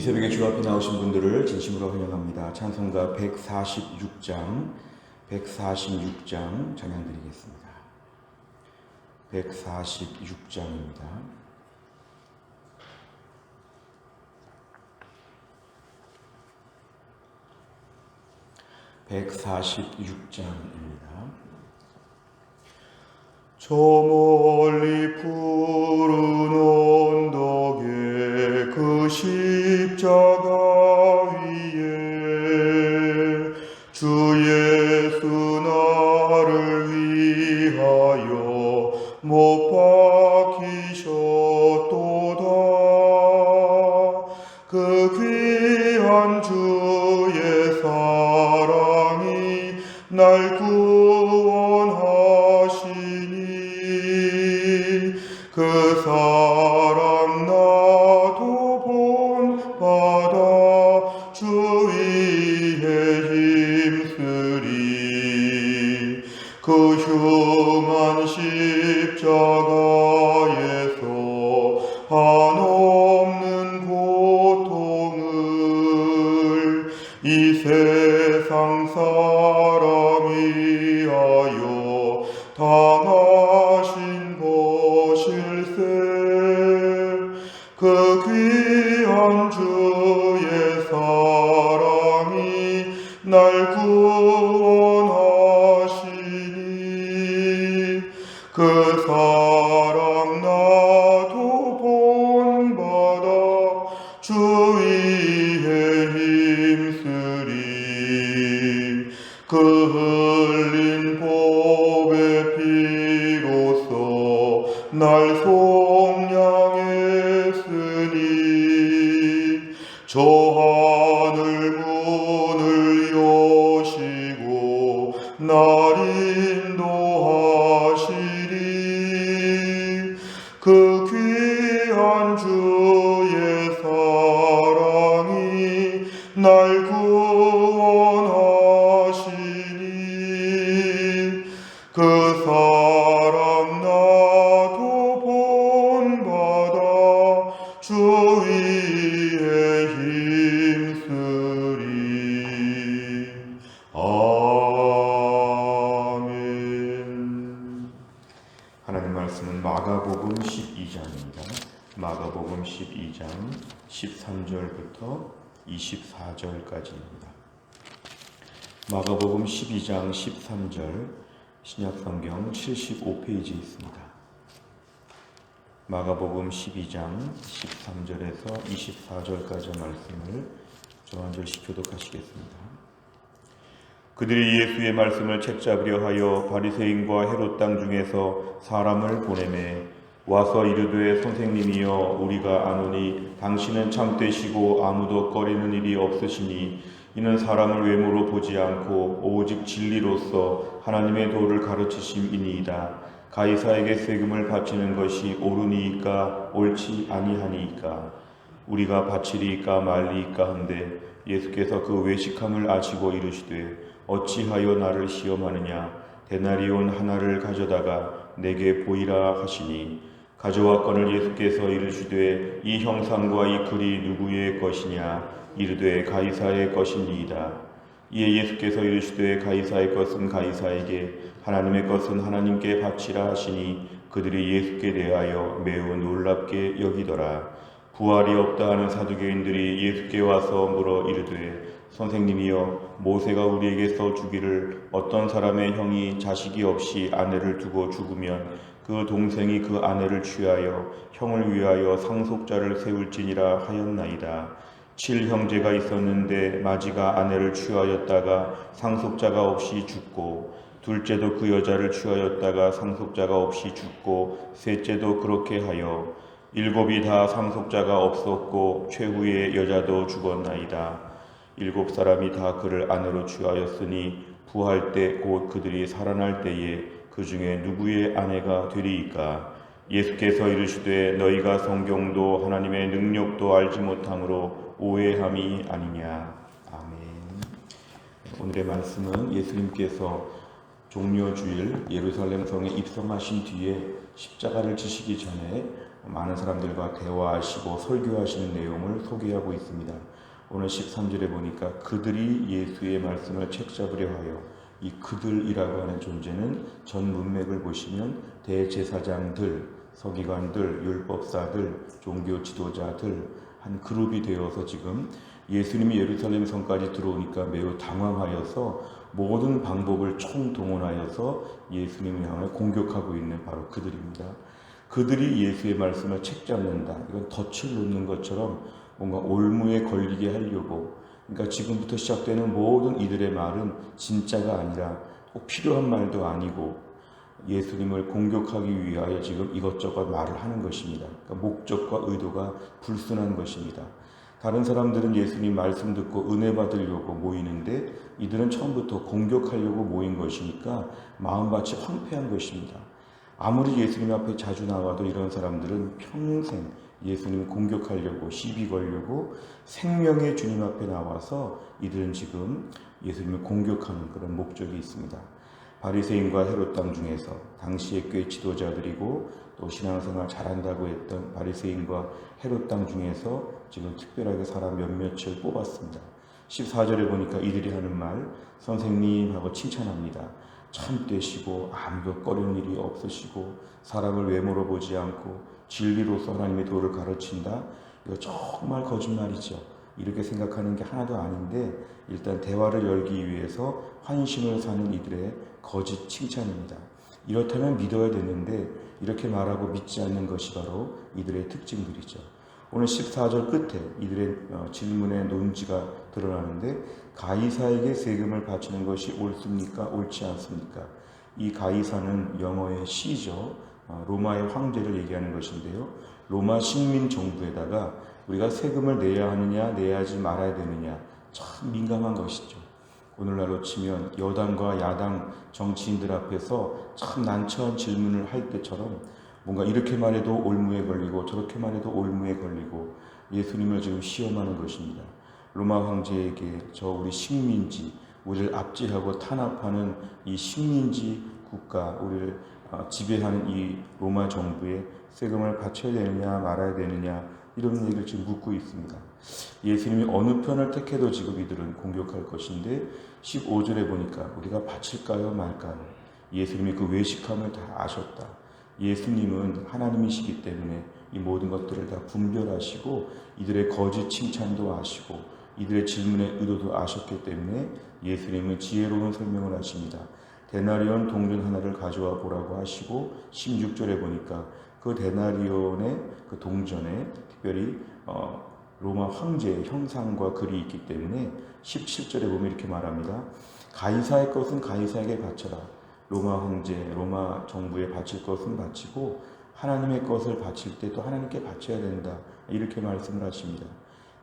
이 새벽에 주 앞에 나오신 분들을 진심으로 환영합니다. 찬송가 146장 찬양 드리겠습니다. 146장입니다. 저 멀리 푸른 언덕에 그 십자가 위에 주 예수 나를 위하여 못 박히셨도다. 그 귀한 주의 사랑이 날 구원하시니 그 사랑 나도 본받아 주 위에 힘쓰리. 그 흉한 십자가에서 한없는 고통을 이 세상 사람이 하여 당하신 것일세. 그 귀한 주의 사랑이 날 구원하시니 그 사랑 나도 본받아 주 위에 힘쓰리. 그 흘린 보배 피로써 날 속량했으니 저 하늘 문을 여시고 날 인도하시리. 그 귀한 주의 사랑이 날 구원하시니 그 사랑 나도 본받아 주 위에 힘쓰리. 아멘. 하나님 말씀은 마가복음 12장입니다. 마가복음 12장 13절부터 24절까지입니다. 마가복음 12장 13절 신약성경 75페이지에 있습니다. 마가복음 12장 13절에서 24절까지 말씀을 저 한 절씩 교독하시겠습니다. 그들이 예수의 말씀을 책잡으려 하여 바리새인과 헤롯 땅 중에서 사람을 보내매 와서 이르되 선생님이여 우리가 아노니 당신은 참되시고 아무도 꺼리는 일이 없으시니 이는 사람을 외모로 보지 않고 오직 진리로서 하나님의 도를 가르치심이니이다. 가이사에게 세금을 바치는 것이 옳으니이까 옳지 아니하니이까 우리가 바치리이까 말리이까 한데 예수께서 그 외식함을 아시고 이르시되 어찌하여 나를 시험하느냐. 데나리온 하나를 가져다가 내게 보이라 하시니 가져왔거늘 예수께서 이르시되 이 형상과 이 글이 누구의 것이냐. 이르되 가이사의 것이니이다. 이에 예수께서 이르시되 가이사의 것은 가이사에게 하나님의 것은 하나님께 바치라 하시니 그들이 예수께 대하여 매우 놀랍게 여기더라. 부활이 없다 하는 사두개인들이 예수께 와서 물어 이르되 선생님이여 모세가 우리에게서 주기를 어떤 사람의 형이 자식이 없이 아내를 두고 죽으면 그 동생이 그 아내를 취하여 형을 위하여 상속자를 세울지니라 하였나이다. 7형제가 있었는데 마지가 아내를 취하였다가 상속자가 없이 죽고 둘째도 그 여자를 취하였다가 상속자가 없이 죽고 셋째도 그렇게 하여 7이 다 상속자가 없었고 최후의 여자도 죽었나이다. 7사람이 다 그를 아내로 취하였으니 부할 때 곧 그들이 살아날 때에 그 중에 누구의 아내가 되리이까. 예수께서 이르시되 너희가 성경도 하나님의 능력도 알지 못함으로 오해함이 아니냐. 아멘. 오늘의 말씀은 예수님께서 종려주일 예루살렘 성에 입성하신 뒤에 십자가를 지시기 전에 많은 사람들과 대화하시고 설교하시는 내용을 소개하고 있습니다. 오늘 13절에 보니까 그들이 예수의 말씀을 책잡으려 하여, 이 그들이라고 하는 존재는 전 문맥을 보시면 대제사장들, 서기관들, 율법사들, 종교 지도자들 한 그룹이 되어서 지금 예수님이 예루살렘 성까지 들어오니까 매우 당황하여서 모든 방법을 총동원하여서 예수님을 향해 공격하고 있는 바로 그들입니다. 그들이 예수의 말씀을 책잡는다. 이건 덫을 놓는 것처럼 뭔가 올무에 걸리게 하려고, 그러니까 지금부터 시작되는 모든 이들의 말은 진짜가 아니라 꼭 필요한 말도 아니고 예수님을 공격하기 위하여 지금 이것저것 말을 하는 것입니다. 그러니까 목적과 의도가 불순한 것입니다. 다른 사람들은 예수님 말씀 듣고 은혜 받으려고 모이는데 이들은 처음부터 공격하려고 모인 것이니까 마음밭이 황폐한 것입니다. 아무리 예수님 앞에 자주 나와도 이런 사람들은 평생 예수님 공격하려고 시비 걸려고 생명의 주님 앞에 나와서 이들은 지금 예수님을 공격하는 그런 목적이 있습니다. 바리새인과 헤롯 땅 중에서 당시의 꽤 지도자들이고 또 신앙생활 잘한다고 했던 바리새인과 헤롯 땅 중에서 지금 특별하게 사람 몇몇을 뽑았습니다. 14절에 보니까 이들이 하는 말, 선생님 하고 칭찬합니다. 참되시고 아무도 꺼리는 일이 없으시고 사람을 외모로 보지 않고 진리로서 하나님의 도를 가르친다. 이거 정말 거짓말이죠. 이렇게 생각하는 게 하나도 아닌데 일단 대화를 열기 위해서 환심을 사는 이들의 거짓 칭찬입니다. 이렇다면 믿어야 되는데 이렇게 말하고 믿지 않는 것이 바로 이들의 특징들이죠. 오늘 14절 끝에 이들의 질문의 논지가 드러나는데 가이사에게 세금을 바치는 것이 옳습니까? 옳지 않습니까? 이 가이사는 영어의 시죠. 로마의 황제를 얘기하는 것인데요. 로마 식민 정부에다가 우리가 세금을 내야 하느냐 내야 하지 말아야 되느냐 참 민감한 것이죠. 오늘날로 치면 여당과 야당 정치인들 앞에서 참 난처한 질문을 할 때처럼 뭔가 이렇게 말해도 올무에 걸리고 저렇게 말해도 올무에 걸리고 예수님을 지금 시험하는 것입니다. 로마 황제에게 저 우리 식민지, 우리를 압제하고 탄압하는 이 식민지 국가, 우리를 지배하는 이 로마 정부에 세금을 바쳐야 되느냐 말아야 되느냐 이런 얘기를 지금 묻고 있습니다. 예수님이 어느 편을 택해도 지금 이들은 공격할 것인데 15절에 보니까 우리가 바칠까요 말까요? 예수님이 그 외식함을 다 아셨다. 예수님은 하나님이시기 때문에 이 모든 것들을 다 분별하시고 이들의 거짓 칭찬도 아시고 이들의 질문의 의도도 아셨기 때문에 예수님은 지혜로운 설명을 하십니다. 데나리온 동전 하나를 가져와 보라고 하시고 16절에 보니까 그 데나리온의 그 동전에 특별히 로마 황제의 형상과 글이 있기 때문에 17절에 보면 이렇게 말합니다. 가이사의 것은 가이사에게 바쳐라. 로마 황제, 로마 정부에 바칠 것은 바치고 하나님의 것을 바칠 때 또 하나님께 바쳐야 된다. 이렇게 말씀을 하십니다.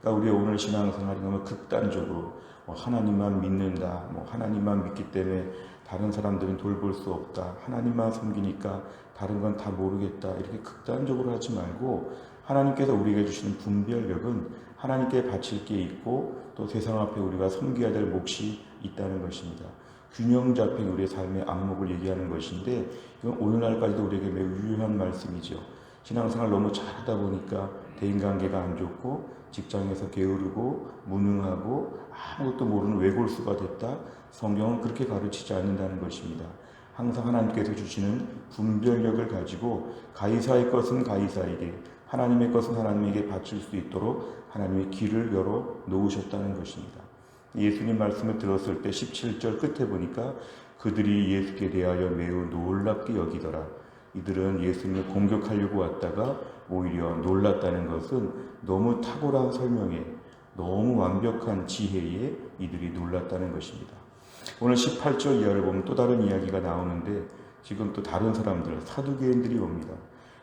그러니까 우리의 오늘 신앙생활이 너무 극단적으로 하나님만 믿는다, 하나님만 믿기 때문에 다른 사람들은 돌볼 수 없다, 하나님만 섬기니까 다른 건 다 모르겠다 이렇게 극단적으로 하지 말고 하나님께서 우리에게 주시는 분별력은 하나님께 바칠 게 있고 또 세상 앞에 우리가 섬겨야 될 몫이 있다는 것입니다. 균형 잡힌 우리의 삶의 안목을 얘기하는 것인데 이건 오늘날까지도 우리에게 매우 유효한 말씀이죠. 신앙생활 너무 잘하다 보니까 대인관계가 안 좋고 직장에서 게으르고 무능하고 아무것도 모르는 외골수가 됐다. 성경은 그렇게 가르치지 않는다는 것입니다. 항상 하나님께서 주시는 분별력을 가지고 가이사의 것은 가이사에게, 하나님의 것은 하나님에게 바칠 수 있도록 하나님의 길을 열어 놓으셨다는 것입니다. 예수님 말씀을 들었을 때 17절 끝에 보니까 그들이 예수께 대하여 매우 놀랍게 여기더라. 이들은 예수님을 공격하려고 왔다가 오히려 놀랐다는 것은 너무 탁월한 설명에, 너무 완벽한 지혜에 이들이 놀랐다는 것입니다. 오늘 18절 이하를 보면 또 다른 이야기가 나오는데 지금 또 다른 사람들, 사두개인들이 옵니다.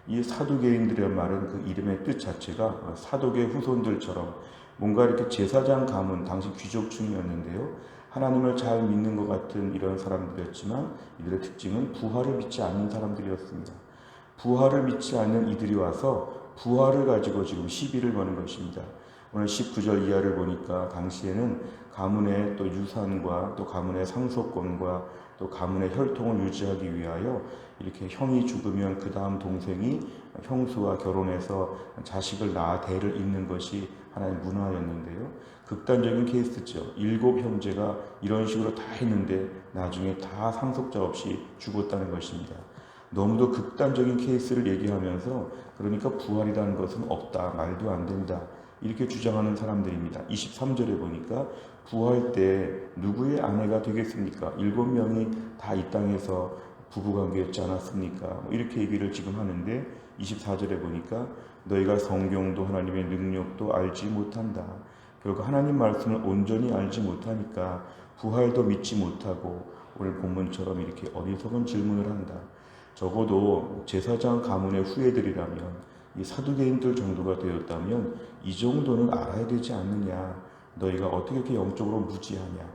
이 사두개인들의 말은 그 이름의 뜻 자체가 사독의 후손들처럼 뭔가 이렇게 제사장 가문, 당시 귀족층이었는데요. 하나님을 잘 믿는 것 같은 이런 사람들이었지만 이들의 특징은 부활을 믿지 않는 사람들이었습니다. 부활을 믿지 않는 이들이 와서 부활을 가지고 지금 시비를 거는 것입니다. 오늘 19절 이하를 보니까 당시에는 가문의 또 유산과 또 가문의 상속권과 또 가문의 혈통을 유지하기 위하여 이렇게 형이 죽으면 그 다음 동생이 형수와 결혼해서 자식을 낳아 대를 잇는 것이 하나의 문화였는데요. 극단적인 케이스죠. 7 형제가 이런 식으로 다 했는데 나중에 다 상속자 없이 죽었다는 것입니다. 너무도 극단적인 케이스를 얘기하면서 그러니까 부활이라는 것은 없다, 말도 안 된다, 이렇게 주장하는 사람들입니다. 23절에 보니까 부활 때 누구의 아내가 되겠습니까? 7명이 다 이 땅에서 부부관계였지 않았습니까? 이렇게 얘기를 지금 하는데 24절에 보니까 너희가 성경도 하나님의 능력도 알지 못한다. 결국 하나님 말씀을 온전히 알지 못하니까 부활도 믿지 못하고 오늘 본문처럼 이렇게 어리석은 질문을 한다. 적어도 제사장 가문의 후예들이라면 이 사두개인들 정도가 되었다면 이 정도는 알아야 되지 않느냐. 너희가 어떻게 이렇게 영적으로 무지하냐.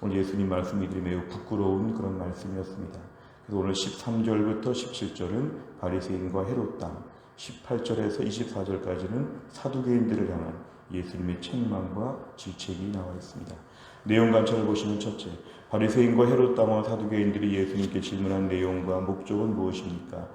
오늘 예수님 말씀이 매우 부끄러운 그런 말씀이었습니다. 그래서 오늘 13절부터 17절은 바리새인과 헤롯당, 18절에서 24절까지는 사두개인들을 향한 예수님의 책망과 질책이 나와 있습니다. 내용 관찰을 보시면 첫째, 바리새인과 헤롯당과 사두개인들이 예수님께 질문한 내용과 목적은 무엇입니까?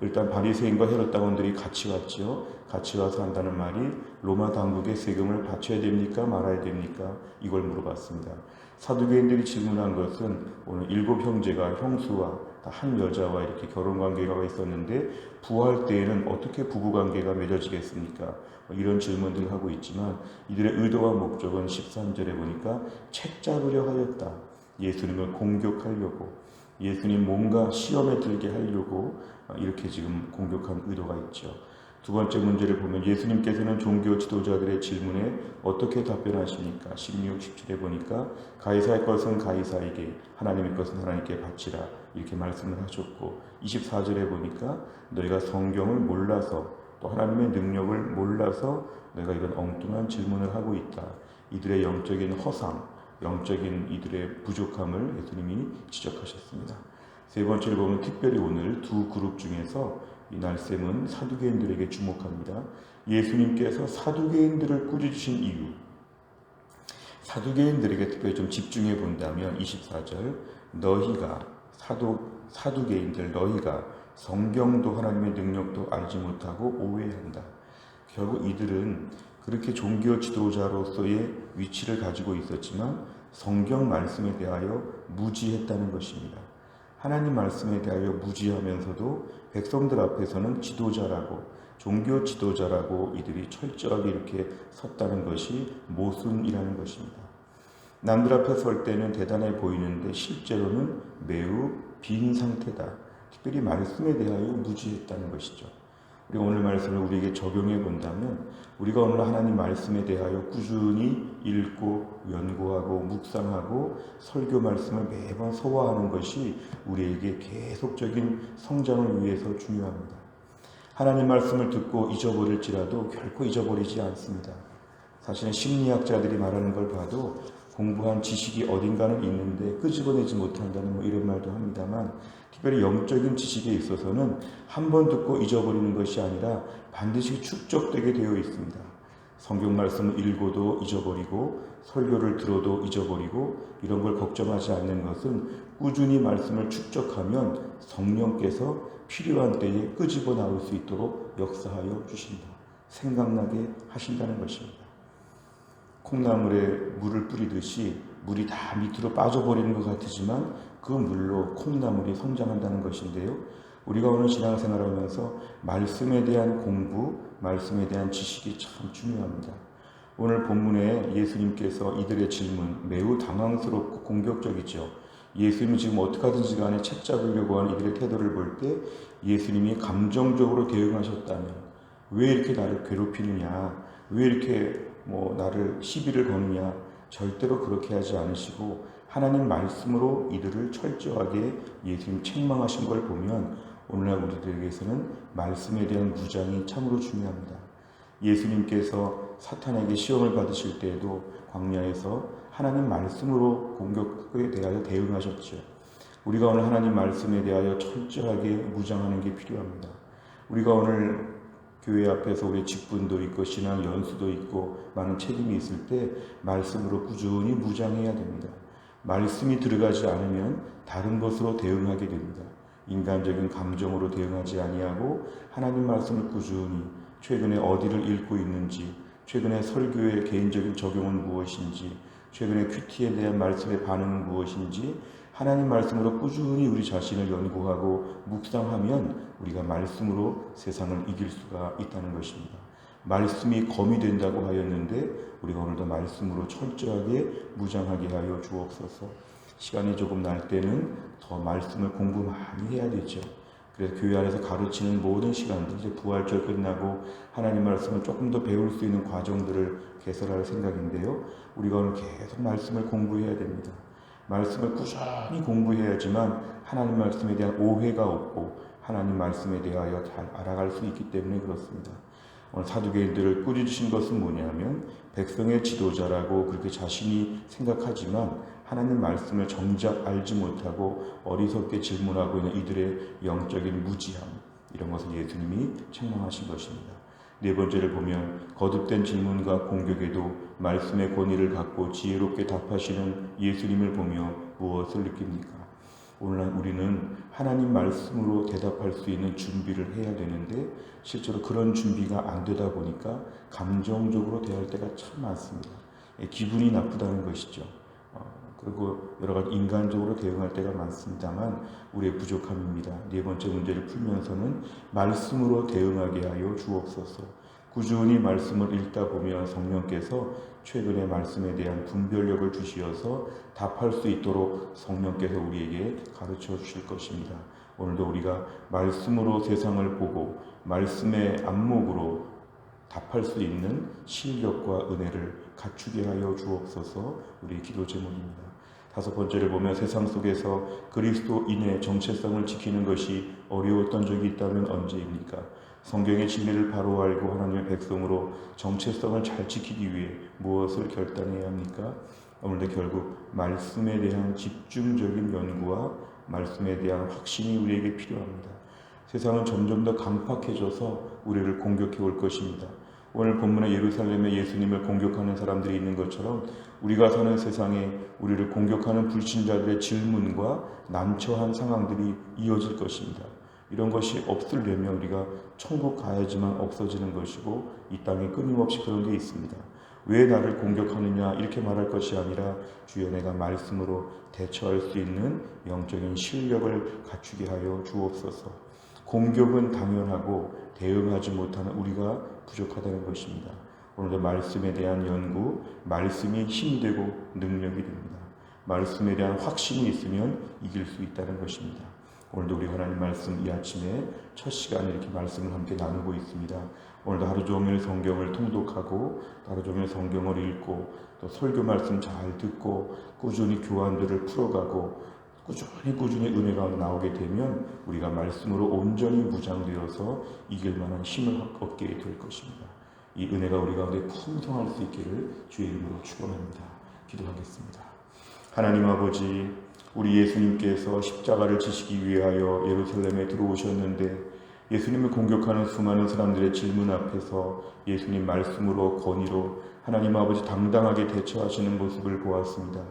일단 바리새인과 헤롯당원들이 같이 왔죠. 같이 와서 한다는 말이 로마 당국의 세금을 바쳐야 됩니까? 말아야 됩니까? 이걸 물어봤습니다. 사두개인들이 질문한 것은 오늘 7 형제가 형수와 한 여자와 이렇게 결혼관계가 있었는데 부활 때에는 어떻게 부부관계가 맺어지겠습니까? 이런 질문들을 하고 있지만 이들의 의도와 목적은 13절에 보니까 책 잡으려 하였다. 예수님을 공격하려고, 예수님 뭔가 시험에 들게 하려고 이렇게 지금 공격한 의도가 있죠. 두 번째 문제를 보면 예수님께서는 종교 지도자들의 질문에 어떻게 답변하십니까? 16, 17에 보니까 가이사의 것은 가이사에게, 하나님의 것은 하나님께 바치라, 이렇게 말씀을 하셨고 24절에 보니까 너희가 성경을 몰라서 또 하나님의 능력을 몰라서 너희가 이런 엉뚱한 질문을 하고 있다. 이들의 영적인 허상, 영적인 이들의 부족함을 예수님이 지적하셨습니다. 세 번째를 보면 특별히 오늘 두 그룹 중에서 이 날쌘은 사두개인들에게 주목합니다. 예수님께서 사두개인들을 꾸짖으신 이유, 사두개인들에게 특별히 좀 집중해 본다면 24절, 너희가 사두개인들 너희가 성경도 하나님의 능력도 알지 못하고 오해한다. 결국 이들은 그렇게 종교 지도자로서의 위치를 가지고 있었지만 성경 말씀에 대하여 무지했다는 것입니다. 하나님 말씀에 대하여 무지하면서도 백성들 앞에서는 지도자라고, 종교 지도자라고 이들이 철저하게 이렇게 섰다는 것이 모순이라는 것입니다. 남들 앞에 설 때는 대단해 보이는데 실제로는 매우 빈 상태다. 특별히 말씀에 대하여 무지했다는 것이죠. 우리가 오늘 말씀을 우리에게 적용해 본다면 우리가 오늘 하나님 말씀에 대하여 꾸준히 읽고 연구하고 묵상하고 설교 말씀을 매번 소화하는 것이 우리에게 계속적인 성장을 위해서 중요합니다. 하나님 말씀을 듣고 잊어버릴지라도 결코 잊어버리지 않습니다. 사실은 심리학자들이 말하는 걸 봐도 공부한 지식이 어딘가는 있는데 끄집어내지 못한다는 이런 말도 합니다만, 특별히 영적인 지식에 있어서는 한 번 듣고 잊어버리는 것이 아니라 반드시 축적되게 되어 있습니다. 성경 말씀을 읽어도 잊어버리고 설교를 들어도 잊어버리고 이런 걸 걱정하지 않는 것은 꾸준히 말씀을 축적하면 성령께서 필요한 때에 끄집어 나올 수 있도록 역사하여 주신다. 생각나게 하신다는 것입니다. 콩나물에 물을 뿌리듯이 물이 다 밑으로 빠져버리는 것 같지만 그 물로 콩나물이 성장한다는 것인데요. 우리가 오늘 신앙생활하면서 말씀에 대한 공부, 말씀에 대한 지식이 참 중요합니다. 오늘 본문에 예수님께서 이들의 질문 매우 당황스럽고 공격적이죠. 예수님이 지금 어떻게 하든지 간에 책 잡으려고 하는 이들의 태도를 볼 때 예수님이 감정적으로 대응하셨다면 왜 이렇게 나를 괴롭히느냐, 왜 이렇게 나를 시비를 거느냐, 절대로 그렇게 하지 않으시고 하나님 말씀으로 이들을 철저하게 예수님 책망하신 걸 보면 오늘날 우리들에게서는 말씀에 대한 무장이 참으로 중요합니다. 예수님께서 사탄에게 시험을 받으실 때에도 광야에서 하나님 말씀으로 공격에 대하여 대응하셨죠. 우리가 오늘 하나님 말씀에 대하여 철저하게 무장하는 게 필요합니다. 우리가 오늘 교회 앞에서 우리 직분도 있고 신앙 연수도 있고 많은 책임이 있을 때 말씀으로 꾸준히 무장해야 됩니다. 말씀이 들어가지 않으면 다른 것으로 대응하게 됩니다. 인간적인 감정으로 대응하지 아니하고 하나님 말씀을 꾸준히 최근에 어디를 읽고 있는지, 최근에 설교의 개인적인 적용은 무엇인지, 최근에 큐티에 대한 말씀의 반응은 무엇인지 하나님 말씀으로 꾸준히 우리 자신을 연구하고 묵상하면 우리가 말씀으로 세상을 이길 수가 있다는 것입니다. 말씀이 검이 된다고 하였는데 우리가 오늘도 말씀으로 철저하게 무장하게 하여 주옵소서. 시간이 조금 날 때는 더 말씀을 공부 많이 해야 되죠. 그래서 교회 안에서 가르치는 모든 시간들, 이제 부활절 끝나고 하나님 말씀을 조금 더 배울 수 있는 과정들을 개설할 생각인데요. 우리가 오늘 계속 말씀을 공부해야 됩니다. 말씀을 꾸준히 공부해야지만 하나님 말씀에 대한 오해가 없고 하나님 말씀에 대하여 잘 알아갈 수 있기 때문에 그렇습니다. 오늘 사두개인들을 꾸짖으신 것은 뭐냐면 백성의 지도자라고 그렇게 자신이 생각하지만 하나님 말씀을 정작 알지 못하고 어리석게 질문하고 있는 이들의 영적인 무지함, 이런 것을 예수님이 책망하신 것입니다. 네 번째를 보면 거듭된 질문과 공격에도 말씀의 권위를 갖고 지혜롭게 답하시는 예수님을 보며 무엇을 느낍니까? 오늘날 우리는 하나님 말씀으로 대답할 수 있는 준비를 해야 되는데 실제로 그런 준비가 안 되다 보니까 감정적으로 대할 때가 참 많습니다. 기분이 나쁘다는 것이죠. 그리고 여러 가지 인간적으로 대응할 때가 많습니다만 우리의 부족함입니다. 네 번째 문제를 풀면서는 말씀으로 대응하게 하여 주옵소서. 꾸준히 말씀을 읽다 보면 성령께서 최근의 말씀에 대한 분별력을 주시어서 답할 수 있도록 성령께서 우리에게 가르쳐 주실 것입니다. 오늘도 우리가 말씀으로 세상을 보고 말씀의 안목으로 답할 수 있는 실력과 은혜를 갖추게 하여 주옵소서. 우리의 기도 제목입니다. 다섯 번째를 보면 세상 속에서 그리스도인의 정체성을 지키는 것이 어려웠던 적이 있다면 언제입니까? 성경의 진리를 바로 알고 하나님의 백성으로 정체성을 잘 지키기 위해 무엇을 결단해야 합니까? 오늘도 결국 말씀에 대한 집중적인 연구와 말씀에 대한 확신이 우리에게 필요합니다. 세상은 점점 더 강팍해져서 우리를 공격해 올 것입니다. 오늘 본문의 예루살렘에 예수님을 공격하는 사람들이 있는 것처럼 우리가 사는 세상에 우리를 공격하는 불신자들의 질문과 난처한 상황들이 이어질 것입니다. 이런 것이 없으려면 우리가 천국 가야지만 없어지는 것이고 이 땅에 끊임없이 그런 게 있습니다. 왜 나를 공격하느냐 이렇게 말할 것이 아니라 주여 내가 말씀으로 대처할 수 있는 영적인 실력을 갖추게 하여 주옵소서. 공격은 당연하고 대응하지 못하는 우리가 부족하다는 것입니다. 오늘도 말씀에 대한 연구, 말씀이 힘이 되고 능력이 됩니다. 말씀에 대한 확신이 있으면 이길 수 있다는 것입니다. 오늘도 우리 하나님 말씀 이 아침에 첫 시간에 이렇게 말씀을 함께 나누고 있습니다. 오늘도 하루 종일 성경을 통독하고 하루 종일 성경을 읽고 또 설교 말씀 잘 듣고 꾸준히 교환들을 풀어가고 꾸준히 은혜가 나오게 되면 우리가 말씀으로 온전히 무장되어서 이길 만한 힘을 얻게 될 것입니다. 이 은혜가 우리 가운데 풍성할 수 있기를 주의 이름으로 축원합니다. 기도하겠습니다. 하나님 아버지, 우리 예수님께서 십자가를 지시기 위하여 예루살렘에 들어오셨는데 예수님을 공격하는 수많은 사람들의 질문 앞에서 예수님 말씀으로 권위로 하나님 아버지 당당하게 대처하시는 모습을 보았습니다.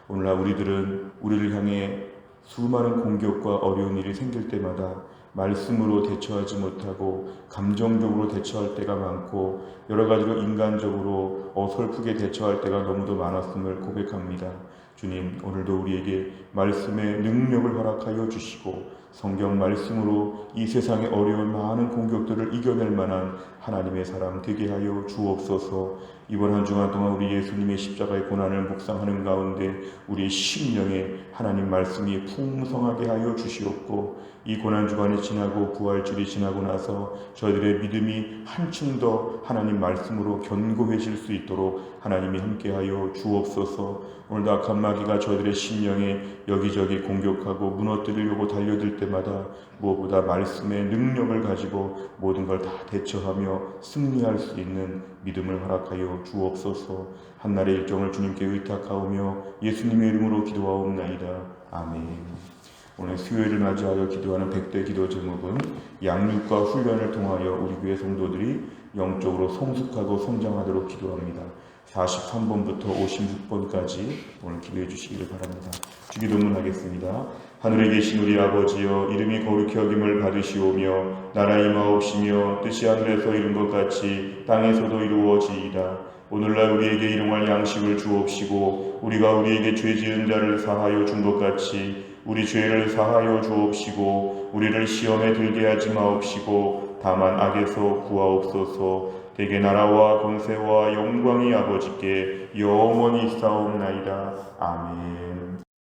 오늘날 우리들은 우리를 향해 수많은 공격과 어려운 일이 생길 때마다 말씀으로 대처하지 못하고 감정적으로 대처할 때가 많고 여러 가지로 인간적으로 어설프게 대처할 때가 너무도 많았음을 고백합니다. 주님, 오늘도 우리에게 말씀의 능력을 허락하여 주시고 성경 말씀으로 이 세상의 어려운 많은 공격들을 이겨낼 만한 하나님의 사람 되게 하여 주옵소서. 이번 한 주간 동안 우리 예수님의 십자가의 고난을 묵상하는 가운데 우리의 심령에 하나님 말씀이 풍성하게 하여 주시옵고 이 고난 주간이 지나고 부활절이 지나고 나서 저희들의 믿음이 한층 더 하나님 말씀으로 견고해질 수 있도록 하나님이 함께하여 주옵소서. 오늘도 악한 마귀가 저희들의 심령에 여기저기 공격하고 무너뜨리려고 달려들 때마다 무엇보다 말씀의 능력을 가지고 모든 걸 다 대처하며 승리할 수 있는 믿음을 허락하여 주옵소서. 한날의 일정을 주님께 의탁하오며 예수님의 이름으로 기도하옵나이다. 아멘. 오늘 수요일을 맞이하여 기도하는 100대 기도 제목은 양육과 훈련을 통하여 우리 교회 성도들이 영적으로 성숙하고 성장하도록 기도합니다. 43번부터 56번까지 오늘 기도해 주시기를 바랍니다. 주기도문 하겠습니다. 하늘에 계신 우리 아버지여, 이름이 거룩히 여김을 받으시오며 나라 임하옵시며 뜻이 하늘에서 이룬 것 같이 땅에서도 이루어지이다. 오늘날 우리에게 일용할 양식을 주옵시고 우리가 우리에게 죄 지은 자를 사하여 준 것 같이 우리 죄를 사하여 주옵시고 우리를 시험에 들게 하지 마옵시고 다만 악에서 구하옵소서. 대개 나라와 권세와 영광이 아버지께 영원히 있사옵나이다. 아멘.